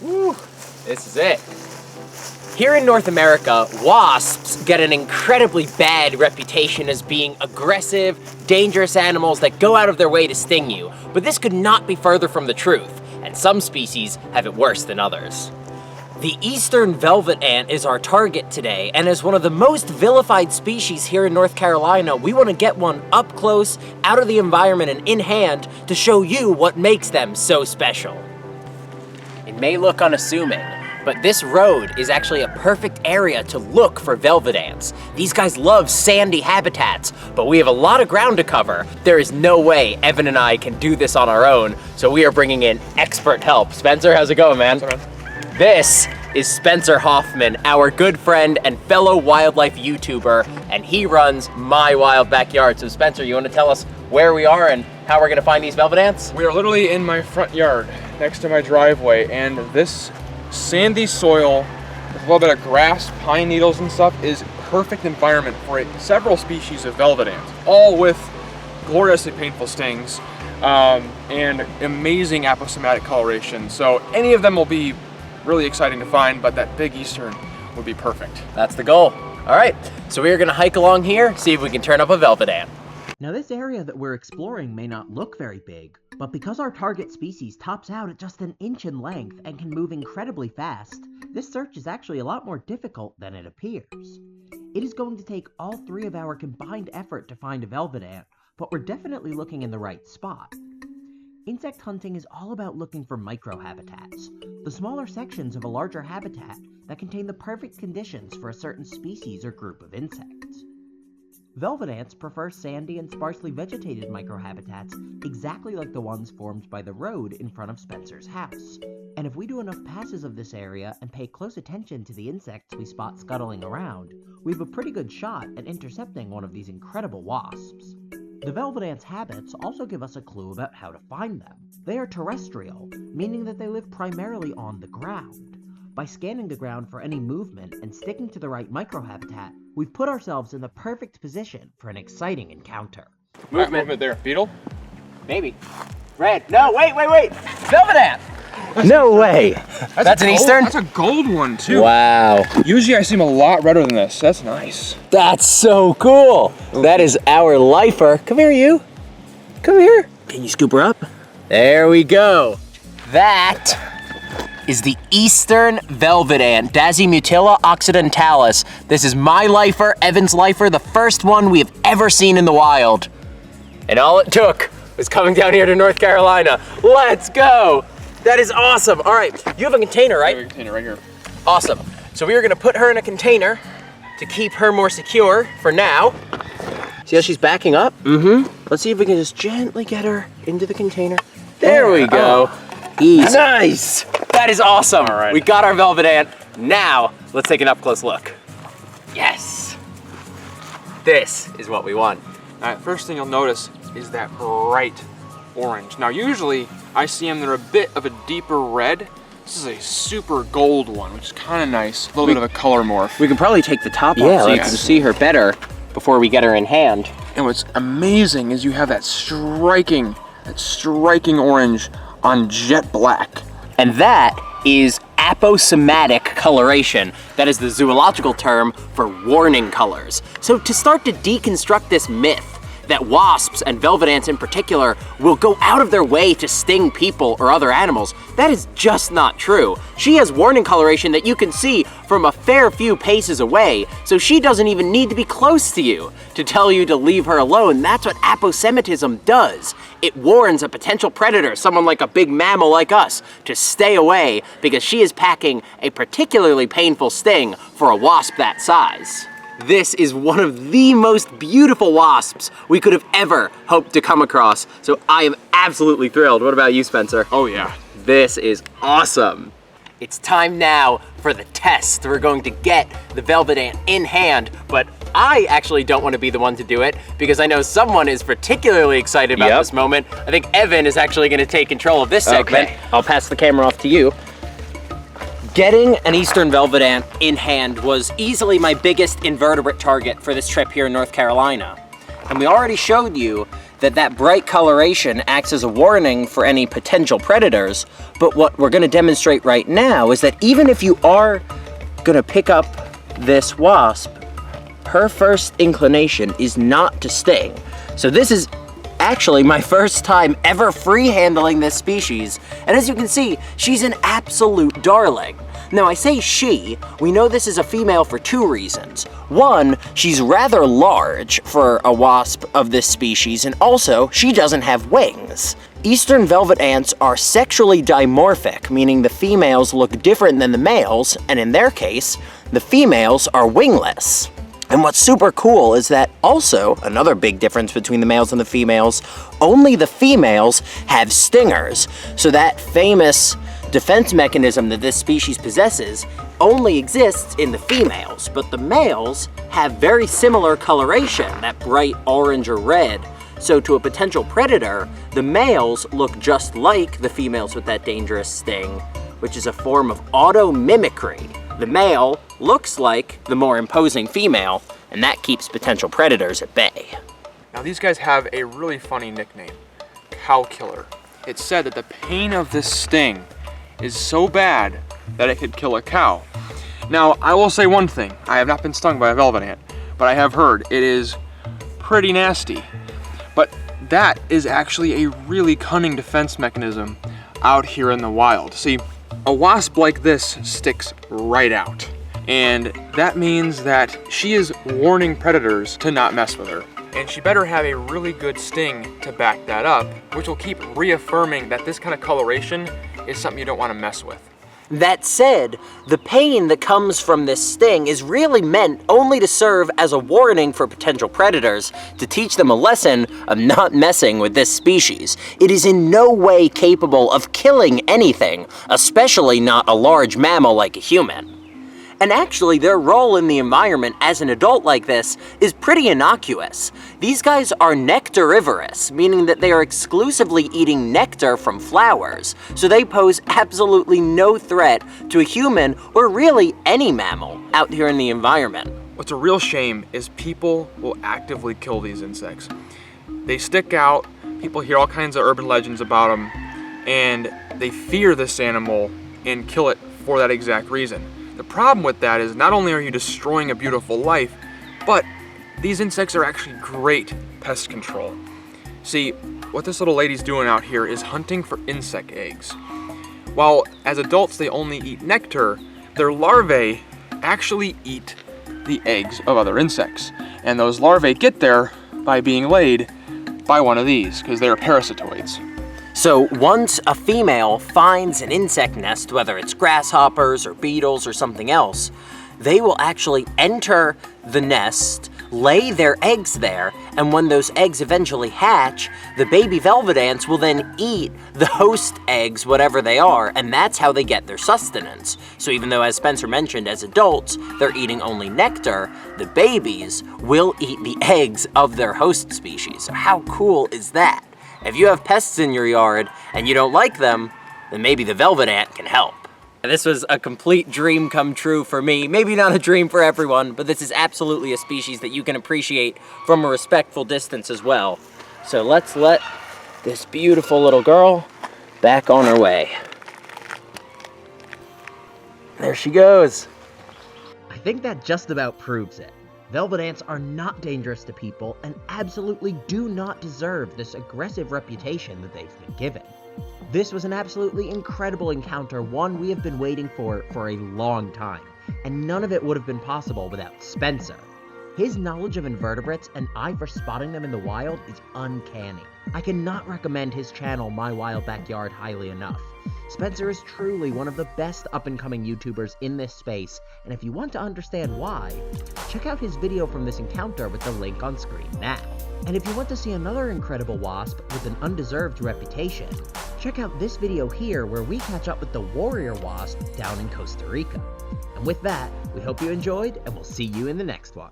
Woo, this is it. Here in North America, wasps get an incredibly bad reputation as being aggressive, dangerous animals that go out of their way to sting you. But this could not be further from the truth, and some species have it worse than others. The eastern velvet ant is our target today, and as one of the most vilified species here in North Carolina, we want to get one up close, out of the environment, and in hand to show you what makes them so special. It may look unassuming, but this road is actually a perfect area to look for velvet ants. These guys love sandy habitats, but we have a lot of ground to cover. There is no way Evan and I can do this on our own, so we are bringing in expert help. Spencer, how's it going, man? This is Spencer Hoffman, our good friend and fellow wildlife YouTuber, and he runs My Wild Backyard. So Spencer, you want to tell us where we are and how we're gonna find these velvet ants? We are literally in my front yard, next to my driveway, and this sandy soil with a little bit of grass, pine needles and stuff is perfect environment for several species of velvet ants, all with gloriously painful stings and amazing aposematic coloration. So any of them will be really exciting to find, but that big eastern would be perfect. That's the goal. All right, so we are gonna hike along here, see if we can turn up a velvet ant. Now this area that we're exploring may not look very big, but because our target species tops out at just an inch in length and can move incredibly fast, this search is actually a lot more difficult than it appears. It is going to take all three of our combined effort to find a velvet ant, but we're definitely looking in the right spot. Insect hunting is all about looking for microhabitats, the smaller sections of a larger habitat that contain the perfect conditions for a certain species or group of insects. Velvet ants prefer sandy and sparsely vegetated microhabitats exactly like the ones formed by the road in front of Spencer's house. And if we do enough passes of this area and pay close attention to the insects we spot scuttling around, we have a pretty good shot at intercepting one of these incredible wasps. The velvet ants' habits also give us a clue about how to find them. They are terrestrial, meaning that they live primarily on the ground. By scanning the ground for any movement and sticking to the right microhabitat, we've put ourselves in the perfect position for an exciting encounter. Movement there. Beetle? Maybe. Red. No, wait. Velvet ant! No way. That's an eastern? That's a gold one too. Wow. Usually I see them a lot redder than this. That's nice. That's so cool. Ooh. That is our lifer. Come here, you. Come here. Can you scoop her up? There we go. That is the eastern velvet ant, Dasyamutilla occidentalis. This is my lifer, Evan's lifer, the first one we have ever seen in the wild. And all it took was coming down here to North Carolina. Let's go. That is awesome. All right, you have a container, right? I have a container right here. Awesome. So we are gonna put her in a container to keep her more secure for now. See how she's backing up? Mm-hmm. Let's see if we can just gently get her into the container. There we go. Oh. Easy. Nice. That is awesome. All right. We got our velvet ant. Now, let's take an up-close look. Yes. This is what we want. All right, first thing you'll notice is that bright orange. Now, usually I see them, they're a bit of a deeper red. This is a super gold one, which is kind of nice. A little bit of a color morph. We can probably take the top off so you can see her better before we get her in hand. And what's amazing is you have that striking orange on jet black. And that is aposematic coloration. That is the zoological term for warning colors. So to start to deconstruct this myth that wasps and velvet ants in particular will go out of their way to sting people or other animals, that is just not true. She has warning coloration that you can see from a fair few paces away, so she doesn't even need to be close to you to tell you to leave her alone. That's what aposematism does. It warns a potential predator, someone like a big mammal like us, to stay away because she is packing a particularly painful sting for a wasp that size. This is one of the most beautiful wasps we could have ever hoped to come across, so I am absolutely thrilled. What about you, Spencer? Oh yeah. This is awesome. It's time now for the test. We're going to get the velvet ant in hand, but I actually don't want to be the one to do it because I know someone is particularly excited about this moment. I think Evan is actually going to take control of this segment. Okay. I'll pass the camera off to you. Getting an eastern velvet ant in hand was easily my biggest invertebrate target for this trip here in North Carolina. And we already showed you that bright coloration acts as a warning for any potential predators, but what we're going to demonstrate right now is that even if you are going to pick up this wasp, her first inclination is not to sting. So this is actually my first time ever free handling this species, and as you can see, she's an absolute darling. Now I say she, we know this is a female for two reasons. One, she's rather large for a wasp of this species, and also, she doesn't have wings. Eastern velvet ants are sexually dimorphic, meaning the females look different than the males, and in their case, the females are wingless. And what's super cool is that also, another big difference between the males and the females, only the females have stingers. So that famous defense mechanism that this species possesses only exists in the females, but the males have very similar coloration, that bright orange or red. So to a potential predator, the males look just like the females with that dangerous sting, which is a form of auto-mimicry. The male looks like the more imposing female, and that keeps potential predators at bay. Now these guys have a really funny nickname, cow killer. It's said that the pain of this sting is so bad that it could kill a cow. Now, I will say one thing. I have not been stung by a velvet ant, but I have heard it is pretty nasty. But that is actually a really cunning defense mechanism out here in the wild. See, a wasp like this sticks right out. And that means that she is warning predators to not mess with her. And she better have a really good sting to back that up, which will keep reaffirming that this kind of coloration is something you don't want to mess with. That said, the pain that comes from this sting is really meant only to serve as a warning for potential predators, to teach them a lesson of not messing with this species. It is in no way capable of killing anything, especially not a large mammal like a human. And actually, their role in the environment as an adult like this is pretty innocuous. These guys are nectarivorous, meaning that they are exclusively eating nectar from flowers, so they pose absolutely no threat to a human or really any mammal out here in the environment. What's a real shame is people will actively kill these insects. They stick out, people hear all kinds of urban legends about them, and they fear this animal and kill it for that exact reason. The problem with that is not only are you destroying a beautiful life, but these insects are actually great pest control. See, what this little lady's doing out here is hunting for insect eggs. While as adults they only eat nectar, their larvae actually eat the eggs of other insects. And those larvae get there by being laid by one of these, because they're parasitoids. So once a female finds an insect nest, whether it's grasshoppers or beetles or something else, they will actually enter the nest, lay their eggs there, and when those eggs eventually hatch, the baby velvet ants will then eat the host eggs, whatever they are, and that's how they get their sustenance. So even though, as Spencer mentioned, as adults, they're eating only nectar, the babies will eat the eggs of their host species. So how cool is that? If you have pests in your yard and you don't like them, then maybe the velvet ant can help. This was a complete dream come true for me. Maybe not a dream for everyone, but this is absolutely a species that you can appreciate from a respectful distance as well. So let's let this beautiful little girl back on her way. There she goes. I think that just about proves it. Velvet ants are not dangerous to people and absolutely do not deserve this aggressive reputation that they've been given. This was an absolutely incredible encounter, one we have been waiting for a long time, and none of it would have been possible without Spencer. His knowledge of invertebrates and eye for spotting them in the wild is uncanny. I cannot recommend his channel, My Wild Backyard, highly enough. Spencer is truly one of the best up-and-coming YouTubers in this space, and if you want to understand why, check out his video from this encounter with the link on screen now. And if you want to see another incredible wasp with an undeserved reputation, check out this video here where we catch up with the warrior wasp down in Costa Rica. And with that, we hope you enjoyed, and we'll see you in the next one.